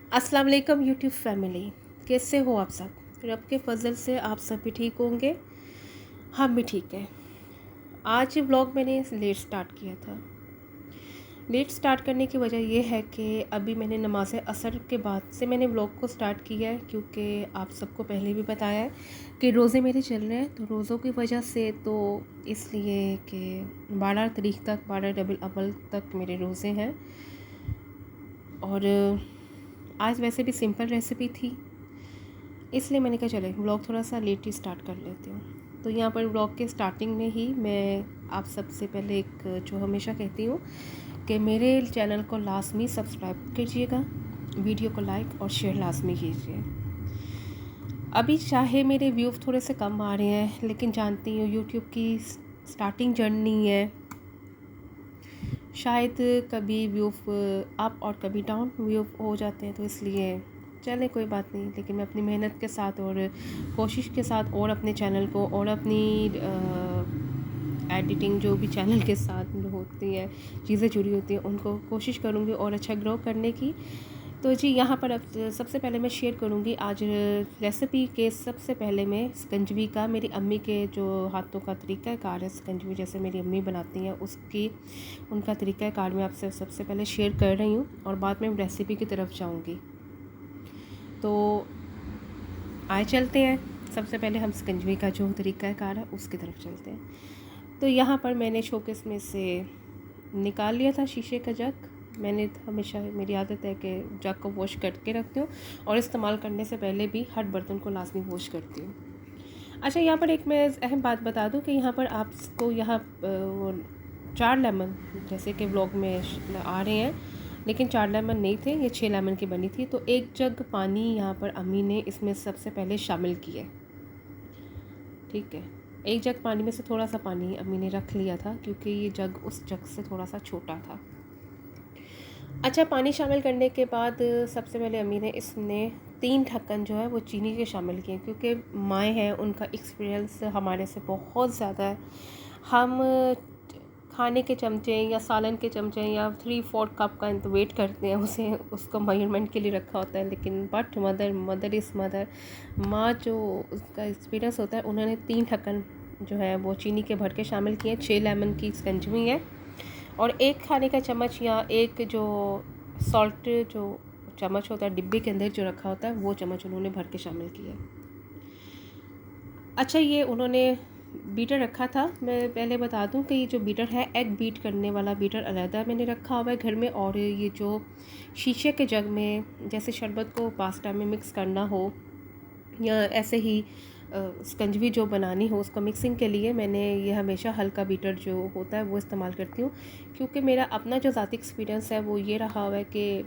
अस्सलाम वालेकुम YouTube family. कैसे हो आप सब? रब के फजल से आप सब भी ठीक होंगे, हम भी ठीक हैं। आज व्लॉग मैंने लेट स्टार्ट किया था। लेट स्टार्ट करने की वजह यह है कि अभी मैंने नमाज असर के बाद से मैंने व्लॉग को स्टार्ट किया है, क्योंकि आप सबको पहले भी बताया है कि रोज़े मेरे चल रहे हैं। तो रोज़ों की वजह से तो इसलिए कि 12 तारीख तक, 12 रबीउल अव्वल तक मेरे रोज़े हैं। और आज वैसे भी सिंपल रेसिपी थी, इसलिए मैंने कहा चले व्लॉग थोड़ा सा लेट ही स्टार्ट कर लेती हूँ। तो यहाँ पर व्लॉग के स्टार्टिंग में ही मैं आप सबसे पहले एक जो हमेशा कहती हूँ कि मेरे चैनल को लाजमी सब्सक्राइब कीजिएगा, वीडियो को लाइक और शेयर लाजमी कीजिए। अभी चाहे मेरे व्यू थोड़े से कम आ रहे हैं, लेकिन जानती हूँ यूट्यूब की स्टार्टिंग जर्नी है, शायद कभी व्यू अप और कभी डाउन व्यू हो जाते हैं, तो इसलिए चले कोई बात नहीं। लेकिन मैं अपनी मेहनत के साथ और कोशिश के साथ और अपने चैनल को और अपनी एडिटिंग जो भी चैनल के साथ जो होती है चीज़ें जुड़ी होती हैं, उनको कोशिश करूँगी और अच्छा ग्रो करने की। तो जी यहाँ पर अब सबसे पहले मैं शेयर करूँगी आज रेसिपी के। सबसे पहले मैं शिकंजवी का, मेरी अम्मी के जो हाथों का तरीका कार है शिकंजवी जैसे मेरी अम्मी बनाती हैं, उसकी उनका तरीका कार मैं आपसे सबसे पहले शेयर कर रही हूँ और बाद में रेसिपी की तरफ जाऊँगी। तो आए चलते हैं, सबसे पहले हम शिकंजवी का जो तरीका कार है उसकी तरफ चलते हैं। तो यहाँ पर मैंने शोकेस में से निकाल लिया था शीशे का जग। मैंने हमेशा, मेरी आदत है कि जग को वॉश करके रखती हूँ और इस्तेमाल करने से पहले भी हर बर्तन को लाजमी वॉश करती हूँ। अच्छा, यहाँ पर एक मैं अहम बात बता दूँ कि यहाँ पर आपको यहाँ 4 लेमन जैसे कि व्लॉग में आ रहे हैं, लेकिन 4 लेमन नहीं थे, ये 6 लेमन की बनी थी। तो 1 जग पानी यहाँ पर अम्मी ने इसमें सबसे पहले शामिल किया। ठीक है, 1 जग पानी में से थोड़ा सा पानी अम्मी ने रख लिया था, क्योंकि ये जग उस जग से थोड़ा सा छोटा था। अच्छा, पानी शामिल करने के बाद सबसे पहले अम्मी ने इसमें 3 ढक्कन जो है वो चीनी के शामिल किए, क्योंकि माएँ हैं, उनका एक्सपीरियंस हमारे से बहुत ज़्यादा है। हम खाने के चमचे या सालन के चमचे या 3/4 कप का वेट करते हैं, उसे उसको मेजरमेंट के लिए रखा होता है। लेकिन बट मदर इज़ मदर, माँ जो उसका एक्सपीरियंस होता है, उन्होंने 3 ढक्कन जो है वो चीनी के भर के शामिल किए। 6 लेमन की शिकंजवी है और 1 खाने का चम्मच या 1 जो सॉल्ट जो चम्मच होता है डिब्बे के अंदर जो रखा होता है, वो चम्मच उन्होंने भर के शामिल किया। अच्छा, ये उन्होंने बीटर रखा था। मैं पहले बता दूं कि ये जो बीटर है, एग बीट करने वाला बीटर अलहदा मैंने रखा हुआ है घर में। और ये जो शीशे के जग में जैसे शरबत को पास्ता में मिक्स करना हो या ऐसे ही शिकंजवी जो बनानी हो, उसको मिक्सिंग के लिए मैंने ये हमेशा हल्का बीटर जो होता है वो इस्तेमाल करती हूँ, क्योंकि मेरा अपना जो ज़ाती एक्सपीरियंस है वो ये रहा हुआ है कि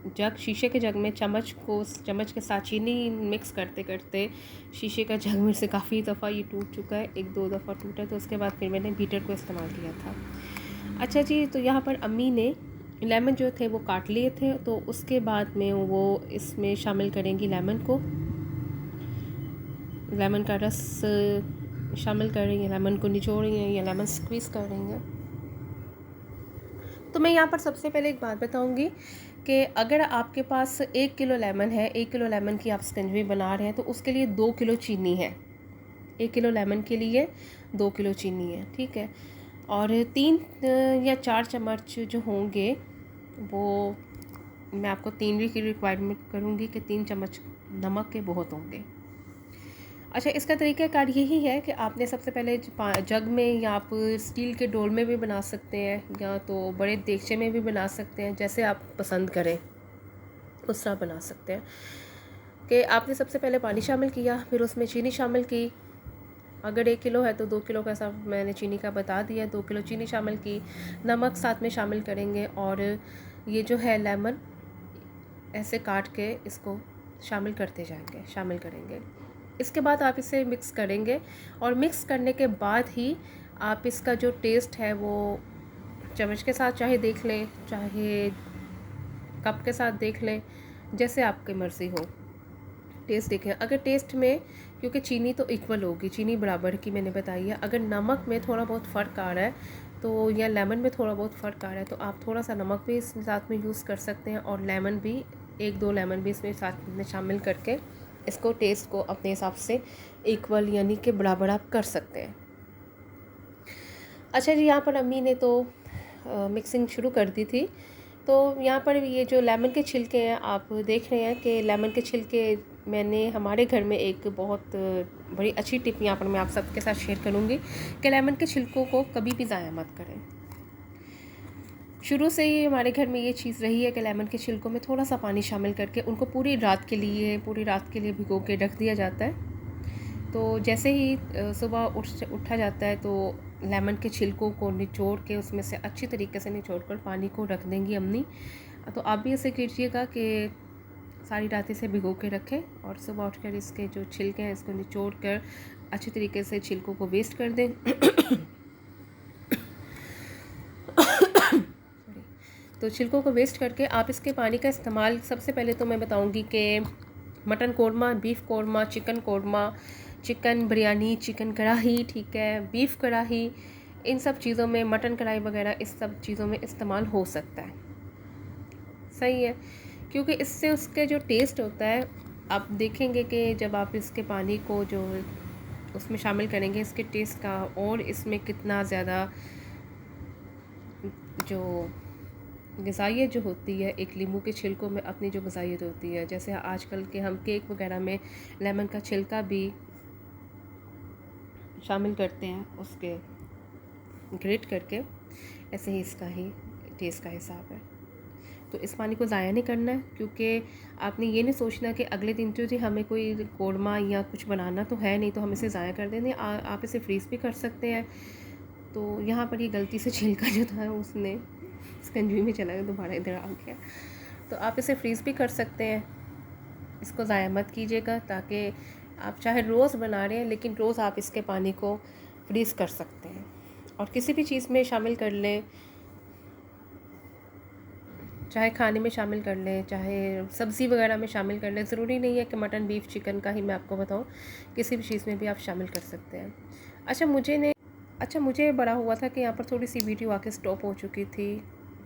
जग, शीशे के जग में चम्मच के साथ चीनी मिक्स करते करते शीशे का जग में से काफ़ी दफ़ा ये टूट चुका है, 1-2 दफ़ा टूटा। तो उसके बाद फिर मैंने बीटर को इस्तेमाल किया था। अच्छा जी, तो यहाँ पर अम्मी ने लेमन जो थे वो काट लिए थे, तो उसके बाद में वो इसमें शामिल करेंगी लेमन को। लेमन का रस शामिल कर रही हैं, लेमन को निचोड़ रही हैं या लेमन स्क्वीज़ कर रही हैं। तो मैं यहाँ पर सबसे पहले एक बात बताऊँगी कि अगर आपके पास 1 किलो लेमन है, 1 किलो लेमन की आप शिकंजवी बना रहे हैं, तो उसके लिए 2 किलो चीनी है। 1 किलो लेमन के लिए 2 किलो चीनी है, ठीक है। और 3 या 4 चम्मच जो होंगे वो मैं आपको 3 की रिक्वायरमेंट करूँगी कि 3 चम्मच नमक के बहुत होंगे। अच्छा, इसका तरीक़ाकार यही है कि आपने सबसे पहले जग में या आप स्टील के डोल में भी बना सकते हैं या तो बड़े देगचे में भी बना सकते हैं, जैसे आप पसंद करें उस तरह बना सकते हैं। कि आपने सबसे पहले पानी शामिल किया, फिर उसमें चीनी शामिल की। अगर 1 किलो है तो 2 किलो का ऐसा मैंने चीनी का बता दिया, 2 किलो चीनी शामिल की। नमक साथ में शामिल करेंगे और ये जो है लेमन ऐसे काट के इसको शामिल करेंगे। इसके बाद आप इसे मिक्स करेंगे और मिक्स करने के बाद ही आप इसका जो टेस्ट है वो चम्मच के साथ चाहे देख लें, चाहे कप के साथ देख लें, जैसे आपकी मर्ज़ी हो, टेस्ट देखें। अगर टेस्ट में, क्योंकि चीनी तो इक्वल होगी, चीनी बराबर की मैंने बताई है, अगर नमक में थोड़ा बहुत फ़र्क आ रहा है तो या लेमन में थोड़ा बहुत फ़र्क आ रहा है तो आप थोड़ा सा नमक भी इस साथ में यूज़ कर सकते हैं और लेमन भी 1-2 लेमन भी इसमें साथ में शामिल करके इसको टेस्ट को अपने हिसाब से इक्वल यानी कि बराबर आप कर सकते हैं। अच्छा जी, यहाँ पर अम्मी ने तो मिक्सिंग शुरू कर दी थी। तो यहाँ पर ये जो लेमन के छिलके हैं, आप देख रहे हैं कि लेमन के छिलके मैंने हमारे घर में एक बहुत बड़ी अच्छी टिप यहाँ पर मैं आप सबके साथ शेयर करूँगी कि लेमन के छिलकों को कभी भी ज़ाया मत करें। शुरू से ही हमारे घर में ये चीज़ रही है कि लेमन के छिलकों में थोड़ा सा पानी शामिल करके उनको पूरी रात के लिए भिगो के रख दिया जाता है। तो जैसे ही सुबह उठा जाता है तो लेमन के छिलकों को निचोड़ के उसमें से अच्छी तरीके से निचोड़ कर पानी को रख देंगी अम्मी। तो आप भी ऐसे कीजिएगा कि सारी रात इसे भिगो के रखें और सुबह उठकर इसके जो छिलके हैं इसको निचोड़ कर अच्छी तरीके से छिलकों को वेस्ट कर दें। तो छिलकों को वेस्ट करके आप इसके पानी का इस्तेमाल, सबसे पहले तो मैं बताऊंगी कि mutton korma, beef korma, chicken korma, chicken biryani, chicken कढ़ाई, ठीक है, बीफ कढ़ाई, इन सब चीज़ों में, मटन कढ़ाई वगैरह इस सब चीज़ों में इस्तेमाल हो सकता है। सही है, क्योंकि इससे उसके जो टेस्ट होता है, आप देखेंगे कि जब आप इसके पानी को जो उसमें शामिल करेंगे इसके टेस्ट का, और इसमें कितना ज़्यादा जो ग़िज़ाइयत जो होती है एक नींबू के छिलकों में अपनी जो ग़िज़ाइयत होती है, जैसे आजकल के हम केक वगैरह में लेमन का छिलका भी शामिल करते हैं उसके ग्रेट करके, ऐसे ही इसका ही टेस्ट का हिसाब है। तो इस पानी को ज़ाया नहीं करना है, क्योंकि आपने ये नहीं सोचना कि अगले दिन जो जी हमें कोई कोरमा या कुछ बनाना तो है नहीं तो हम इसे ज़ाया कर देंगे। आप इसे फ्रीज़ भी कर सकते हैं। तो यहाँ पर ये गलती से छिलका जो था उसने स्कंजी में चला गया, दोबारा इधर आ गया। तो आप इसे फ्रीज़ भी कर सकते हैं, इसको ज़ाया मत कीजिएगा, ताकि आप चाहे रोज़ बना रहे हैं लेकिन रोज़ आप इसके पानी को फ्रीज़ कर सकते हैं और किसी भी चीज़ में शामिल कर लें, चाहे खाने में शामिल कर लें, चाहे सब्ज़ी वगैरह में शामिल कर लें। ज़रूरी नहीं है कि मटन, बीफ, चिकन का ही मैं आपको बताऊं, किसी भी चीज़ में भी आप शामिल कर सकते हैं। अच्छा, मुझे बड़ा हुआ था कि यहाँ पर थोड़ी सी वीडियो आके स्टॉप हो चुकी थी।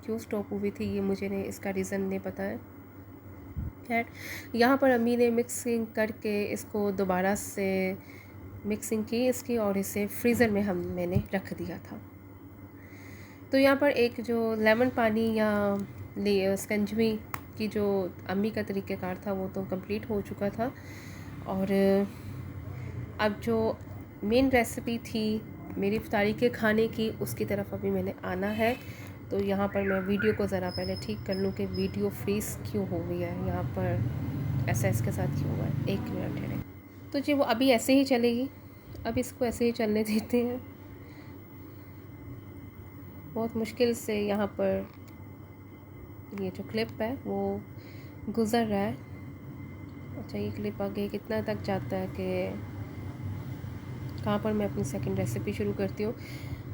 क्यों स्टॉप हुई थी ये मुझे इसका रीज़न नहीं पता है। खैर, यहाँ पर अम्मी ने मिक्सिंग करके इसको दोबारा से मिक्सिंग की इसकी और इसे फ्रीज़र में मैंने रख दिया था। तो यहाँ पर एक जो लेमन पानी या स्कंजवी की जो अम्मी का तरीक़ेकार था वो तो कंप्लीट हो चुका था, और अब जो मेन रेसिपी थी मेरी इफ्तारी के खाने की, उसकी तरफ अभी मैंने आना है। तो यहाँ पर मैं वीडियो को ज़रा पहले ठीक कर लूँ कि वीडियो फ्रीज़ क्यों हो गई है, यहाँ पर ऐसा इसके साथ क्यों हुआ है। 1 मिनट है। तो जी वो अभी ऐसे ही चलेगी, अब इसको ऐसे ही चलने देते हैं। बहुत मुश्किल से यहाँ पर ये जो क्लिप है वो गुज़र रहा है। अच्छा, ये क्लिप आगे कितना तक जाता है कि कहाँ पर मैं अपनी सेकंड रेसिपी शुरू करती हूँ,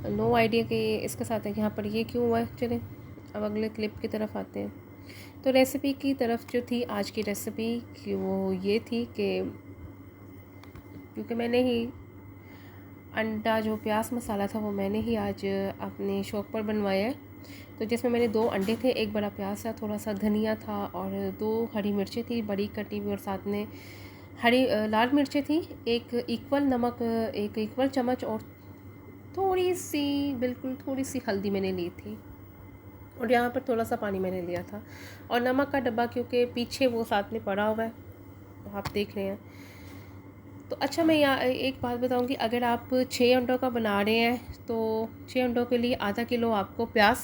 नो आइडिया कि इसके साथ है। यहाँ पर ये क्यों हुआ है। चलें अब अगले क्लिप की तरफ आते हैं। तो रेसिपी की तरफ जो थी आज की रेसिपी की वो ये थी कि क्योंकि मैंने ही अंडा जो प्याज मसाला था वो मैंने ही आज अपने शौक़ पर बनवाया है। तो जिसमें मैंने 2 अंडे थे, 1 बड़ा प्याज था, थोड़ा सा धनिया था और 2 हरी मिर्चें थी बड़ी कटी हुई, और साथ में लाल मिर्चें थी, एक इक्वल नमक, 1 इक्वल चम्मच, और बिल्कुल थोड़ी सी हल्दी मैंने ली थी, और यहाँ पर थोड़ा सा पानी मैंने लिया था, और नमक का डब्बा क्योंकि पीछे वो साथ में पड़ा हुआ है, तो आप देख रहे हैं। तो अच्छा, मैं यहाँ एक बात बताऊँगी, अगर आप 6 अंडों का बना रहे हैं तो 6 अंडों के लिए आधा किलो आपको प्याज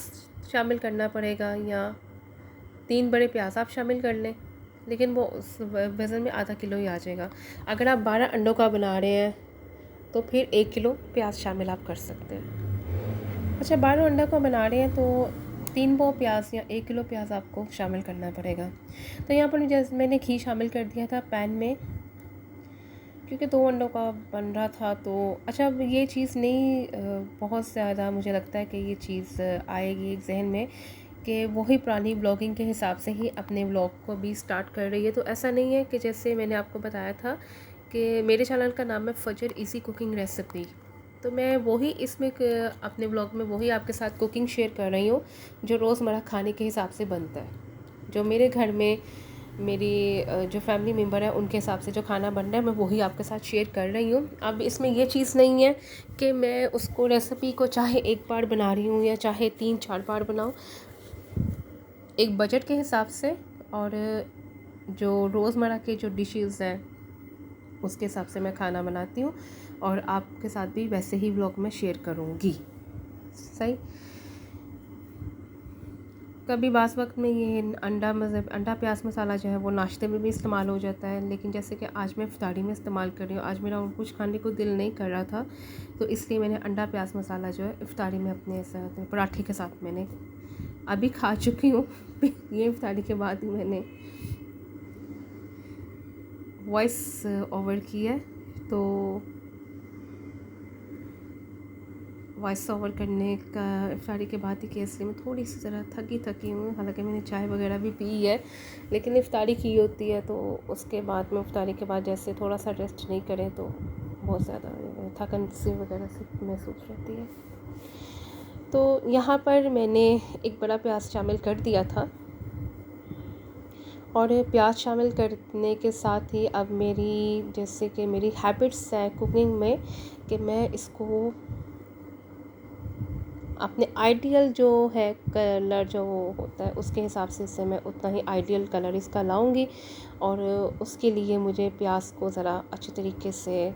शामिल करना पड़ेगा, या 3 बड़े प्याज आप शामिल कर लें, लेकिन वो उस वज़न में आधा किलो ही आ जाएगा। अगर आप 12 अंडों का बना रहे हैं तो फिर 1 किलो प्याज शामिल आप कर सकते हैं। अच्छा, 12 अंडों का बना रहे हैं तो 3 पाव प्याज या 1 किलो प्याज आपको शामिल करना पड़ेगा। तो यहाँ पर जैसे मैंने घी शामिल कर दिया था पैन में, क्योंकि 2 अंडों का बन रहा था। तो अच्छा, अब ये चीज़ नहीं बहुत ज़्यादा मुझे लगता है कि ये चीज़ आएगी एक जहन में कि वही पुरानी ब्लॉगिंग के हिसाब से ही अपने ब्लॉग को भी स्टार्ट कर रही है। तो ऐसा नहीं है कि जैसे मैंने आपको बताया था कि मेरे चैनल का नाम है फजर इजी कुकिंग रेसिपी, तो मैं वही इसमें अपने ब्लॉग में वही आपके साथ कुकिंग शेयर कर रही हूँ जो रोज़मर्रा खाने के हिसाब से बनता है, जो मेरे घर में मेरी जो फैमिली मेम्बर है उनके हिसाब से जो खाना बन रहा है मैं वही आपके साथ शेयर कर रही हूँ। अब इसमें ये चीज़ नहीं है कि मैं उसको रेसिपी को चाहे एक बार बना रही हूँ या चाहे 3-4 बार बनाऊँ। एक बजट के हिसाब से और जो रोज़मर्रा के जो डिशेज़ हैं उसके हिसाब से मैं खाना बनाती हूँ और आपके साथ भी वैसे ही व्लॉग में शेयर करूँगी। सही। कभी बास वक्त में ये अंडा प्याज मसाला जो है वो नाश्ते में भी इस्तेमाल हो जाता है, लेकिन जैसे कि आज मैं इफ्तारी में इस्तेमाल कर रही हूँ। आज मेरा कुछ खाने को दिल नहीं कर रहा था तो इसलिए मैंने अंडा प्याज मसाला जो है इफ्तारी में अपने साथ पराठे के साथ मैंने अभी खा चुकी हूँ। ये इफ्तारी के बाद ही मैंने वॉइस ओवर की है। तो वॉइस ओवर करने का इफ्तारी के बाद ही केस मैं थोड़ी सी ज़रा थकी हूँ। हालांकि मैंने चाय वगैरह भी पी है, लेकिन इफ्तारी की होती है तो उसके बाद में इफ्तारी के बाद जैसे थोड़ा सा रेस्ट नहीं करें तो बहुत ज़्यादा थकन सी वगैरह से महसूस रहती है। तो यहाँ पर मैंने एक बड़ा प्याज शामिल कर दिया था और प्याज शामिल करने के साथ ही अब मेरी जैसे कि मेरी हैबिट्स हैं कुकिंग में कि मैं इसको अपने आइडियल जो है कलर जो होता है उसके हिसाब से इसे मैं उतना ही आइडियल कलर इसका लाऊंगी और उसके लिए मुझे प्याज को ज़रा अच्छे तरीके से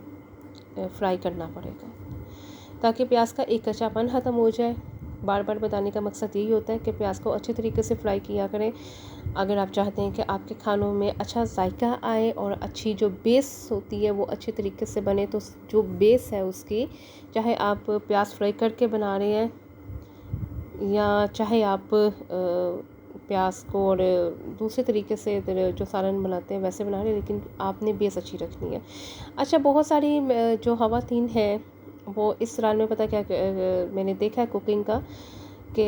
फ्राई करना पड़ेगा ताकि प्याज का एक कच्चापन ख़त्म हो जाए। बार बार बताने का मकसद यही होता है कि प्याज को अच्छे तरीके से फ्राई किया करें अगर आप चाहते हैं कि आपके खानों में अच्छा जायका आए और अच्छी जो बेस होती है वो अच्छे तरीके से बने। तो जो बेस है उसकी, चाहे आप प्याज फ्राई करके बना रहे हैं या चाहे आप प्याज को और दूसरे तरीके से जो सालन बनाते हैं वैसे बना रहे हैं, लेकिन आपने बेस अच्छी रखनी है। अच्छा, बहुत सारी जो ख़वातीन हैं वो इस राल में पता क्या मैंने देखा है कुकिंग का कि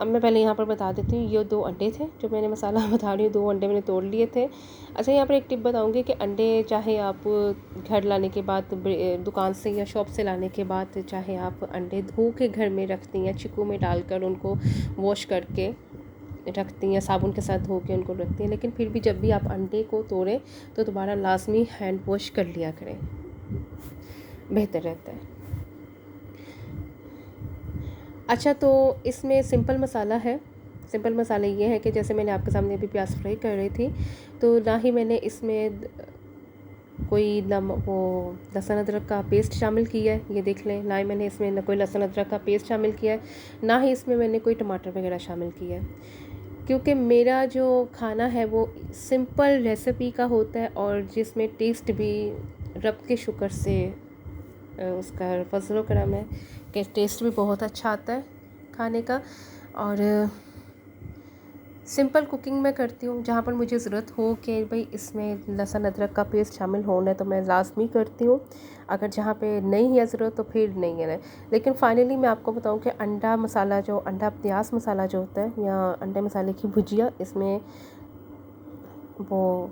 अब मैं पहले यहाँ पर बता देती हूँ। ये 2 अंडे थे जो मैंने मसाला बता रही हूँ, 2 अंडे मैंने तोड़ लिए थे। अच्छा, यहाँ पर एक टिप बताऊँगी कि अंडे चाहे आप घर लाने के बाद दुकान से या शॉप से लाने के बाद चाहे आप अंडे धो के घर में रखती हैं, चिक्कू में डालकर उनको वॉश करके रखती हैं, साबुन के साथ धो के उनको रखती हैं, लेकिन फिर भी जब भी आप अंडे को तोड़ें तो दोबारा लाजमी हैंड वॉश कर लिया करें, बेहतर रहता है। अच्छा, तो इसमें सिंपल मसाला है। सिंपल मसाला ये है कि जैसे मैंने आपके सामने अभी प्याज फ्राई कर रही थी तो ना ही मैंने इसमें कोई वो लहसुन अदरक का पेस्ट शामिल किया है, ये देख लें। ना ही मैंने इसमें न कोई लहसुन अदरक का पेस्ट शामिल किया है, ना ही इसमें मैंने कोई टमाटर वगैरह शामिल किया है, क्योंकि मेरा जो खाना है वो सिंपल रेसिपी का होता है और जिसमें टेस्ट भी रब के शुक्र से उसका फजल करम है कि टेस्ट भी बहुत अच्छा आता है खाने का। और सिंपल कुकिंग मैं करती हूँ, जहाँ पर मुझे ज़रूरत हो कि भाई इसमें लहसुन अदरक का पेस्ट शामिल होना है तो मैं लाजमी करती हूँ। अगर जहाँ पे नहीं है ज़रूरत तो फिर नहीं है। लेकिन फाइनली मैं आपको बताऊँ कि अंडा मसाला जो अंडा प्याज मसाला जो होता है या अंडे मसाले की भुजिया, इसमें वो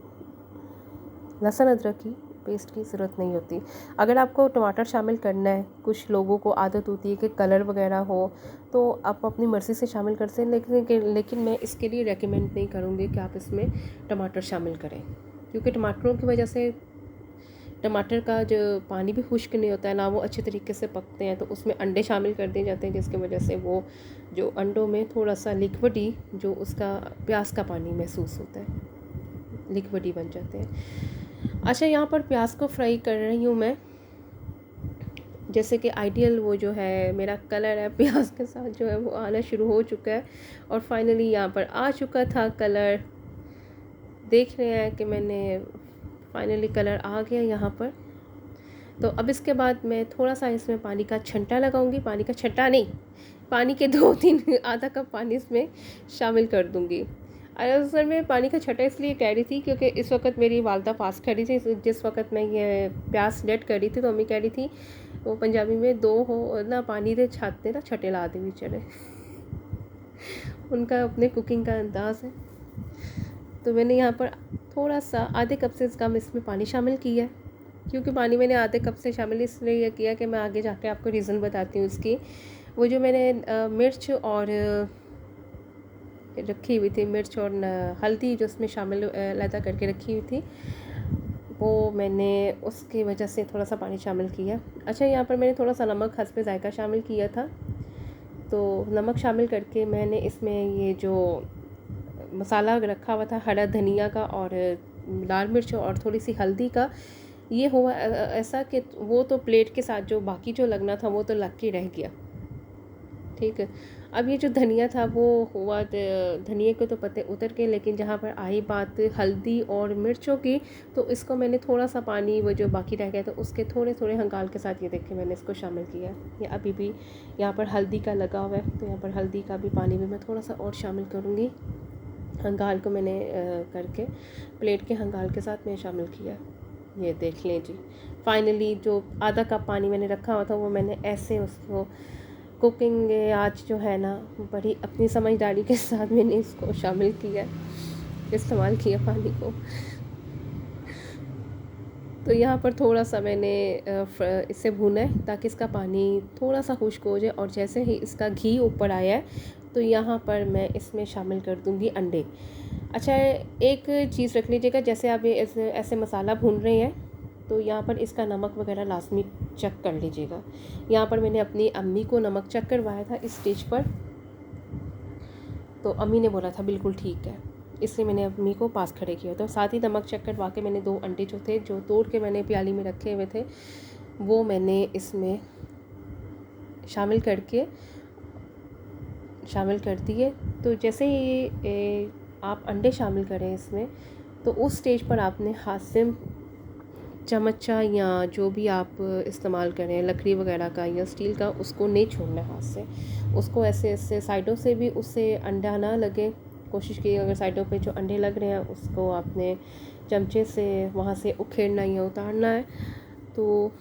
लहसुन अदरक की पेस्ट की ज़रूरत नहीं होती। अगर आपको टमाटर शामिल करना है, कुछ लोगों को आदत होती है कि कलर वगैरह हो, तो आप अपनी मर्ज़ी से शामिल कर सकते हैं, लेकिन मैं इसके लिए रेकमेंड नहीं करूँगी कि आप इसमें टमाटर शामिल करें, क्योंकि टमाटरों की वजह से टमाटर का जो पानी भी खुश्क नहीं होता है, ना वो अच्छे तरीके से पकते हैं, तो उसमें अंडे शामिल कर दिए जाते हैं, जिसकी वजह से वो जो अंडों में थोड़ा सा लिक्विडी जो उसका प्याज का पानी महसूस होता है, लिक्विडी बन जाते हैं। अच्छा, यहाँ पर प्याज को फ्राई कर रही हूँ मैं, जैसे कि आइडियल वो जो है मेरा कलर है प्याज के साथ जो है वो आना शुरू हो चुका है और फाइनली यहाँ पर आ चुका था कलर। देख रहे हैं कि मैंने फाइनली कलर आ गया यहाँ पर। तो अब इसके बाद मैं थोड़ा सा इसमें पानी का छंटा लगाऊंगी, पानी का छंटा नहीं, पानी के 2-3 आधा कप पानी इसमें शामिल कर दूंगी। असल में पानी का छटा इसलिए कह रही थी क्योंकि इस वक्त मेरी वालदा पास खड़ी थी। जिस वक्त मैं ये प्याज सेलेक्ट कर रही थी तो अम्मी कह रही थी वो पंजाबी में दो हो ना पानी दे छाते ना छटे ला दे बेचारे उनका अपने कुकिंग का अंदाज़ है। तो मैंने यहाँ पर थोड़ा सा आधे कप से कम इसमें पानी शामिल किया है, क्योंकि पानी मैंने आधे कप से शामिल इसलिए किया कि मैं आगे जाके आपको रीज़न बताती हूँ इसकी। वो जो मैंने मिर्च और रखी हुई थी, मिर्च और हल्दी जो उसमें शामिल अलहदा करके रखी हुई थी, वो मैंने उसकी वजह से थोड़ा सा पानी शामिल किया। अच्छा, यहाँ पर मैंने थोड़ा सा नमक हस्बे ज़ायका शामिल किया था। तो नमक शामिल करके मैंने इसमें ये जो मसाला रखा हुआ था हरा धनिया का और लाल मिर्च और थोड़ी सी हल्दी का, ये हुआ ऐसा कि वो तो प्लेट के साथ जो बाकी जो लगना था वो तो लग के रह गया। ठीक है, अब ये जो धनिया था वो हुआ, धनिया के तो पत्ते उतर के, लेकिन जहाँ पर आई बात हल्दी और मिर्चों की, तो इसको मैंने थोड़ा सा पानी वो जो बाकी रह गया था उसके थोड़े थोड़े हंगाल के साथ ये देख के मैंने इसको शामिल किया। ये अभी भी यहाँ पर हल्दी का लगा हुआ है, तो यहाँ पर हल्दी का भी पानी भी मैं थोड़ा सा और शामिल करूँगी। हंगाल को मैंने करके प्लेट के हंगाल के साथ मैं शामिल किया। ये देख लें जी, फाइनली जो आधा कप पानी मैंने रखा हुआ था वो मैंने ऐसे उसको कुकिंग आज जो है ना बड़ी अपनी समझदारी के साथ मैंने इसको शामिल किया, इस्तेमाल किया पानी को। तो यहाँ पर थोड़ा सा मैंने इसे भूना है ताकि इसका पानी थोड़ा सा खुश्क हो जाए, और जैसे ही इसका घी ऊपर आया है तो यहाँ पर मैं इसमें शामिल कर दूँगी अंडे। अच्छा, एक चीज़ रख लीजिएगा, जैसे आप ये ऐसे मसाला भून रहे हैं तो यहाँ पर इसका नमक वगैरह लाजमी चेक कर लीजिएगा। यहाँ पर मैंने अपनी अम्मी को नमक चेक करवाया था इस स्टेज पर, तो अम्मी ने बोला था बिल्कुल ठीक है, इसलिए मैंने अम्मी को पास खड़े किया। तो साथ ही नमक चेक करवा के मैंने 2 अंडे जो थे जो तोड़ के मैंने प्याली में रखे हुए थे वो मैंने इसमें शामिल कर दिए। तो जैसे ही आप अंडे शामिल करें इसमें, तो उस स्टेज पर आपने हाथ से चमचा या जो भी आप इस्तेमाल करें लकड़ी वगैरह का या स्टील का, उसको नहीं छोड़ना हाथ से, उसको ऐसे ऐसे साइडों से भी उससे अंडा ना लगे कोशिश की। अगर साइडों पे जो अंडे लग रहे हैं उसको आपने चमचे से वहाँ से उखेड़ना या उतारना है। तो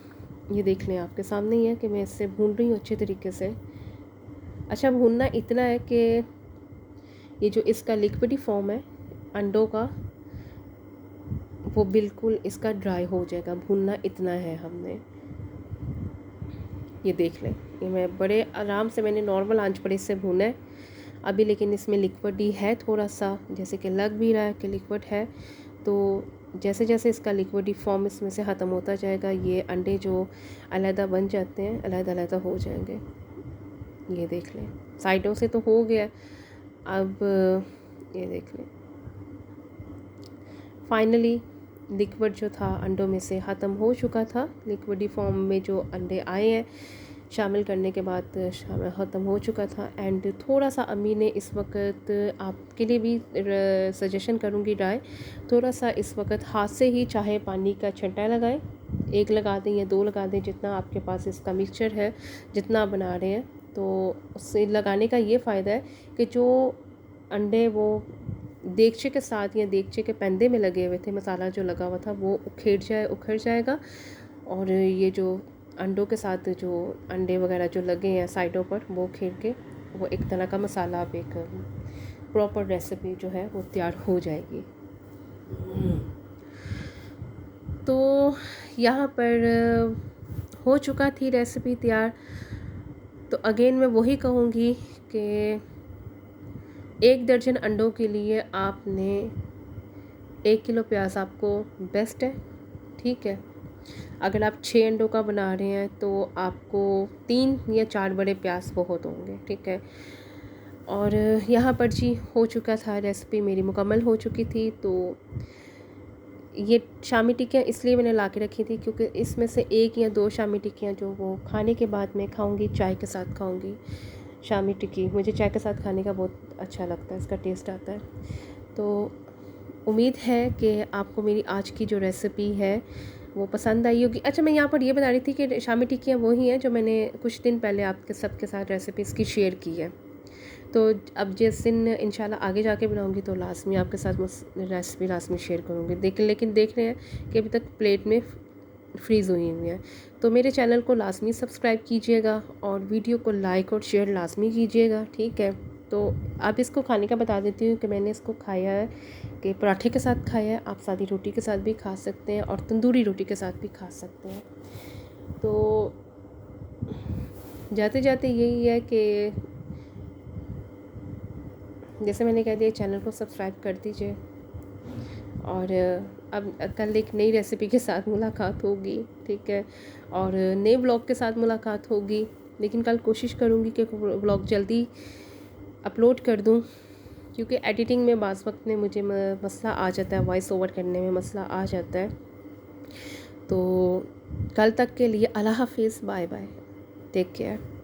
ये देख लें, आपके सामने ही है कि मैं इससे भून रही हूँ अच्छे तरीके से। अच्छा, भूनना इतना है कि ये जो इसका लिक्विडी फॉर्म है अंडों का वो बिल्कुल इसका ड्राई हो जाएगा, भूनना इतना है हमने। ये देख लें, ये मैं बड़े आराम से मैंने नॉर्मल आंच पर इससे भूना है अभी, लेकिन इसमें लिक्विड ही है थोड़ा सा, जैसे कि लग भी रहा है कि लिक्विड है। तो जैसे जैसे इसका लिक्विडी फॉर्म इसमें से ख़त्म होता जाएगा, ये अंडे जो अलहदा बन जाते हैं अलहदा अलहदा हो जाएंगे। ये देख लें, साइडों से तो हो गया, अब ये देख लें फाइनली लिक्विड जो था अंडों में से ख़त्म हो चुका था। लिक्विडी फॉर्म में जो अंडे आए हैं शामिल करने के बाद ख़त्म हो चुका था। एंड थोड़ा सा अम्मी ने इस वक्त, आपके लिए भी सजेशन करूँगी राय, थोड़ा सा इस वक्त हाथ से ही चाहे पानी का छंटा लगाएं, 1 लगा दें या 2 लगा दें, जितना आपके पास इसका मिक्सचर है, जितना आप बना रहे हैं। तो उससे लगाने का ये फ़ायदा है कि जो अंडे वो देगचे के साथ या देगचे के पैंदे में लगे हुए थे, मसाला जो लगा हुआ था वो उखड़ जाएगा, और ये जो अंडों के साथ जो अंडे वगैरह जो लगे हैं साइडों पर वो खेल के वो एक तरह का मसाला, आप एक प्रॉपर रेसिपी जो है वो तैयार हो जाएगी। तो यहाँ पर हो चुका थी रेसिपी तैयार। तो अगेन मैं वही कहूँगी कि 1 दर्जन अंडों के लिए आपने 1 किलो प्याज आपको बेस्ट है, ठीक है। अगर आप 6 अंडों का बना रहे हैं तो आपको 3 या 4 बड़े प्याज बहुत होंगे, ठीक है। और यहाँ पर जी हो चुका था, रेसिपी मेरी मुकम्मल हो चुकी थी। तो ये शामी टिक्कियाँ इसलिए मैंने ला के रखी थी क्योंकि इसमें से 1 या 2 शामी टिक्कियाँ जो वो खाने के बाद मैं खाऊंगी, चाय के साथ खाऊंगी। शामी टिक्की मुझे चाय के साथ खाने का बहुत अच्छा लगता है, इसका टेस्ट आता है। तो उम्मीद है कि आपको मेरी आज की जो रेसिपी है वो पसंद आई होगी। अच्छा, मैं यहाँ पर ये बता रही थी कि शामी टिक्कियाँ वही हैं जो मैंने कुछ दिन पहले आपके सबके साथ रेसिपी इसकी शेयर की है। तो अब जिस दिन इंशाल्लाह आगे जाके बनाऊंगी तो लाजमी आपके साथ रेसिपी लाजमी शेयर करूँगी। लेकिन देख रहे हैं कि अभी तक प्लेट में फ्रीज़ हुई हुई है। तो मेरे चैनल को लाजमी सब्सक्राइब कीजिएगा और वीडियो को लाइक और शेयर लाजमी कीजिएगा, ठीक है। तो अब इसको खाने का बता देती हूँ कि मैंने इसको खाया है कि पराठे के साथ खाया है, आप सादी रोटी के साथ भी खा सकते हैं और तंदूरी रोटी के साथ भी खा सकते हैं। तो जाते जाते यही है कि जैसे मैंने कह दिया, चैनल को सब्सक्राइब कर दीजिए। और अब कल एक नई रेसिपी के साथ मुलाकात होगी, ठीक है, और नए ब्लॉग के साथ मुलाकात होगी। लेकिन कल कोशिश करूँगी कि ब्लॉग जल्दी अपलोड कर दूँ, क्योंकि एडिटिंग में बाज़ वक्त में मुझे मसला आ जाता है, वॉइस ओवर करने में मसला आ जाता है। तो कल तक के लिए अल्लाह हाफिज़, बाय बाय, टेक केयर।